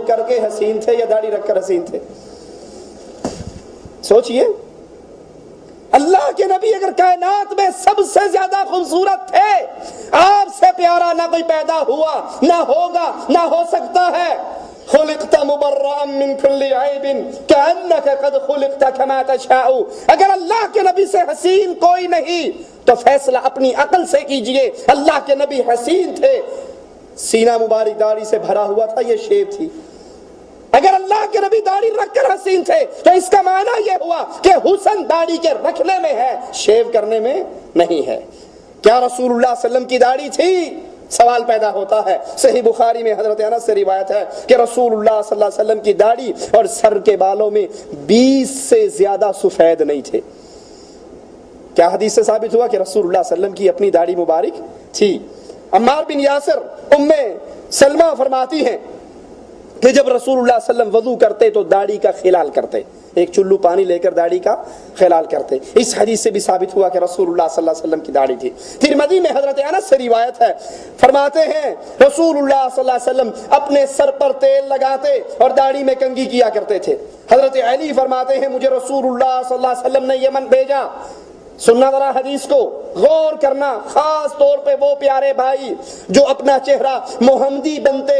کر کے حسین تھے یا داڑھی رکھ کر حسین تھے؟ سوچئے، اللہ کے نبی اگر کائنات میں سب سے زیادہ خوبصورت تھے، آپ سے پیارا نہ کوئی پیدا ہوا، نہ ہوگا، نہ ہو سکتا ہے۔ خلقت مبرئا من كل عیب كأنك قد خلقت كما تشاء۔ اگر اللہ کے نبی سے حسین کوئی نہیں تو فیصلہ اپنی عقل سے کیجئے۔ اللہ کے نبی حسین تھے، سینہ مبارک داڑھی سے بھرا ہوا تھا، یہ شیب تھی۔ اگر اللہ کے نبی داڑھی رکھ کر حسین تھے تو اس کا معنی یہ ہوا کہ حسن داڑھی کے رکھنے میں ہے، شیو کرنے میں نہیں ہے۔ کیا رسول اللہ صلی اللہ علیہ وسلم کی داڑھی تھی؟ سوال پیدا ہوتا ہے۔ صحیح بخاری میں حضرت انس سے روایت ہے کہ رسول اللہ صلی اللہ علیہ وسلم کی داڑھی اور سر کے بالوں میں 20 سے زیادہ سفید نہیں تھے۔ کیا حدیث سے ثابت ہوا کہ رسول اللہ صلی اللہ علیہ وسلم کی اپنی داڑھی مبارک تھی؟ عمار بن یاسر ام سلمہ فرماتی ہیں کہ جب رسول اللہ صلی اللہ علیہ وسلم وضو کرتے تو داڑھی کا خلال کرتے، ایک چلو پانی لے کر داڑھی کا خلال کرتے۔ اس حدیث سے بھی ثابت ہوا کہ رسول اللہ صلی اللہ علیہ وسلم کی داڑھی تھی۔ ترمذی میں حضرت انس سے روایت ہے، فرماتے ہیں رسول اللہ صلی اللہ علیہ وسلم اپنے سر پر تیل لگاتے اور داڑھی میں کنگھی کیا کرتے تھے۔ حضرت علی فرماتے ہیں مجھے رسول اللہ صلی اللہ علیہ وسلم نے یمن بھیجا۔ سننا ذرا حدیث کو، غور کرنا، خاص طور پہ وہ پیارے بھائی جو اپنا چہرہ محمدی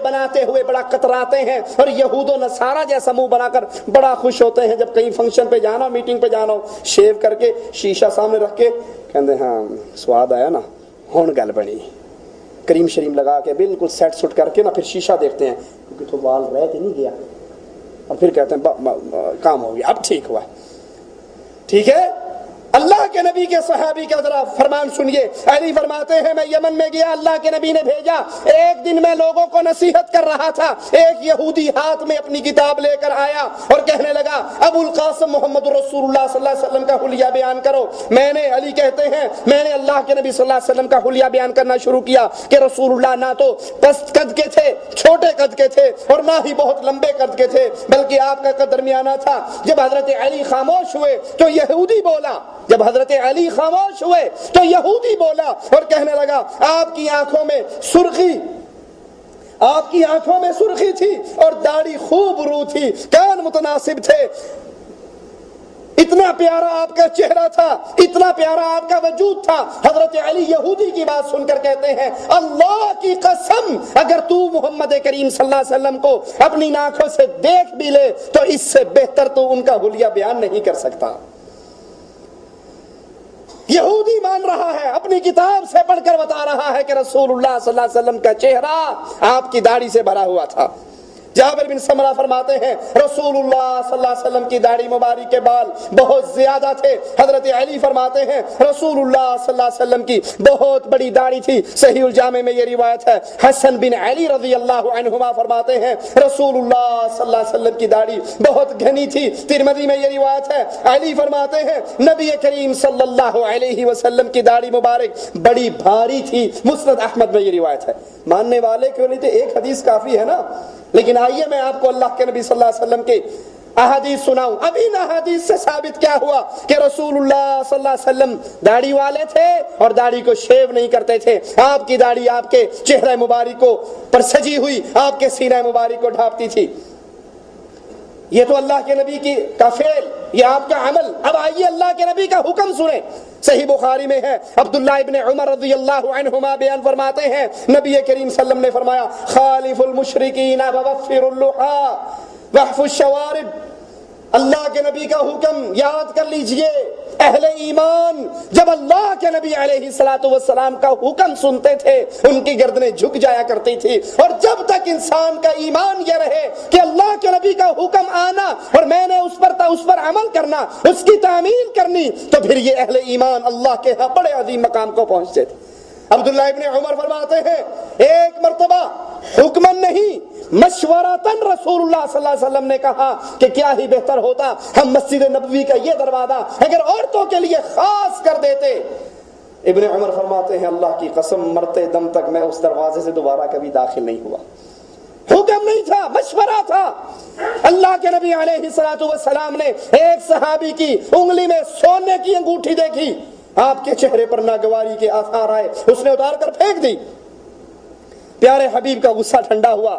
بناتے ہوئے بڑا کتراتے ہیں اور یہود و نصارہ جیسا منہ بنا کر بڑا خوش ہوتے ہیں جب کہیں فنکشن پہ جانا، میٹنگ پہ جانا ہو، شیو کر کے شیشہ سامنے رکھ کے کہتے ہیں ہاں سواد آیا نا، ہون گل بنی، کریم شریم لگا کے بالکل سیٹ سٹ کر کے نا پھر شیشہ دیکھتے ہیں کیونکہ تو بال رہ تو نہیں گیا، اور پھر کہتے ہیں کام ہو گیا، اب ٹھیک ہوا۔ ٹھیک ہے، اللہ کے نبی کے صحابی کا ذرا فرمان سنیے۔ علی فرماتے ہیں میں یمن میں گیا، اللہ کے نبی نے بھیجا، ایک دن میں لوگوں کو نصیحت کر رہا تھا، ایک یہودی ہاتھ میں اپنی کتاب لے کر آیا اور کہنے لگا ابو القاسم محمد رسول اللہ صلی اللہ علیہ وسلم کا حلیہ بیان کرو۔ میں نے، علی کہتے ہیں، میں نے اللہ کے نبی صلی اللہ علیہ وسلم کا حلیہ بیان کرنا شروع کیا کہ رسول اللہ نہ تو پست قد کے تھے، چھوٹے قد کے تھے، اور نہ ہی بہت لمبے قد کے تھے، بلکہ آپ کا قد درمیانہ تھا۔ جب حضرت علی خاموش ہوئے تو یہودی بولا، جب حضرت علی خاموش ہوئے تو یہودی بولا اور کہنے لگا آپ کی آنکھوں میں سرخی تھی اور داڑھی خوب رو تھی، کان متناسب تھے، اتنا پیارا آپ کا چہرہ تھا، اتنا پیارا آپ کا وجود تھا۔ حضرت علی یہودی کی بات سن کر کہتے ہیں اللہ کی قسم اگر تو محمد کریم صلی اللہ علیہ وسلم کو اپنی آنکھوں سے دیکھ بھی لے تو اس سے بہتر تو ان کا حلیہ بیان نہیں کر سکتا۔ یہودی مان رہا ہے، اپنی کتاب سے پڑھ کر بتا رہا ہے کہ رسول اللہ صلی اللہ علیہ وسلم کا چہرہ آپ کی داڑھی سے بھرا ہوا تھا۔ جابر بن سمرہ فرماتے ہیں رسول اللہ صلی اللہ علیہ وسلم کی داڑھی مبارک کے بال بہت زیادہ تھے۔ حضرت علی فرماتے ہیں رسول اللہ صلی اللہ علیہ وسلم کی بہت بڑی داڑھی تھی۔ صحیح الجامع میں یہ روایت ہے۔ حسن بن علی رضی اللہ عنہما فرماتے ہیں رسول اللہ صلی اللہ علیہ وسلم کی داڑھی بہت گھنی تھی۔ ترمذی میں یہ روایت ہے۔ علی فرماتے ہیں نبی کریم صلی اللہ علیہ وسلم کی داڑھی مبارک بڑی بھاری تھی۔ مسند احمد میں یہ روایت ہے۔ ماننے والے کیوں نہیں تھے؟ ایک حدیث کافی ہے نا، لیکن آئیے میں آپ کو اللہ کے نبی صلی اللہ علیہ وسلم کی احادیث سناؤں۔ اب ان احادیث سے ثابت کیا ہوا کہ رسول اللہ صلی اللہ علیہ وسلم داڑھی والے تھے اور داڑھی کو شیو نہیں کرتے تھے۔ آپ کی داڑھی آپ کے چہرہ مبارک کو پر سجی ہوئی آپ کے سینہ مبارک کو ڈھانپتی تھی۔ یہ تو اللہ کے نبی کی کا فعل، یہ آپ کا عمل۔ اب آئیے اللہ کے نبی کا حکم سنیں۔ صحیح بخاری میں ہے، عبداللہ ابن عمر رضی اللہ عنہما بیان فرماتے ہیں نبی کریم صلی اللہ علیہ وسلم نے فرمایا خالف المشرکین ووفر اللحى واحف الشوارب۔ اللہ کے نبی کا حکم یاد کر لیجئے، اہل ایمان جب اللہ کے نبی علیہ الصلوۃ والسلام کا حکم سنتے تھے ان کی گردنیں جھک جایا کرتی تھی، اور جب تک انسان کا ایمان یہ رہے کہ اللہ کے نبی کا حکم آنا اور میں نے اس پر عمل کرنا، اس کی تعمیل کرنی، تو پھر یہ اہل ایمان اللہ کے ہاں بڑے عظیم مقام کو پہنچتے تھے۔ عبداللہ ابن عمر فرماتے ہیں ایک مرتبہ حکمن نہیں مشورتاً رسول اللہ صلی اللہ علیہ وسلم نے کہا کہ کیا ہی بہتر ہوتا ہم مسجد نبوی کا یہ دروازہ اگر عورتوں کے لیے خاص کر دیتے۔ ابن عمر فرماتے ہیں اللہ کی قسم مرتے دم تک میں اس دروازے سے دوبارہ کبھی داخل نہیں ہوا۔ حکم نہیں تھا، مشورہ تھا۔ اللہ کے نبی علیہ الصلوۃ والسلام نے ایک صحابی کی انگلی میں سونے کی انگوٹھی دیکھی، آپ کے چہرے پر ناگواری کے آثار آئے، اس نے اتار کر پھینک دی۔ پیارے حبیب کا غصہ ٹھنڈا ہوا،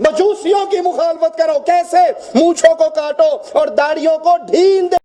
مجوسیوں کی مخالفت کرو، کیسے؟ مونچھوں کو کاٹو اور داڑھیوں کو ڈھیل دے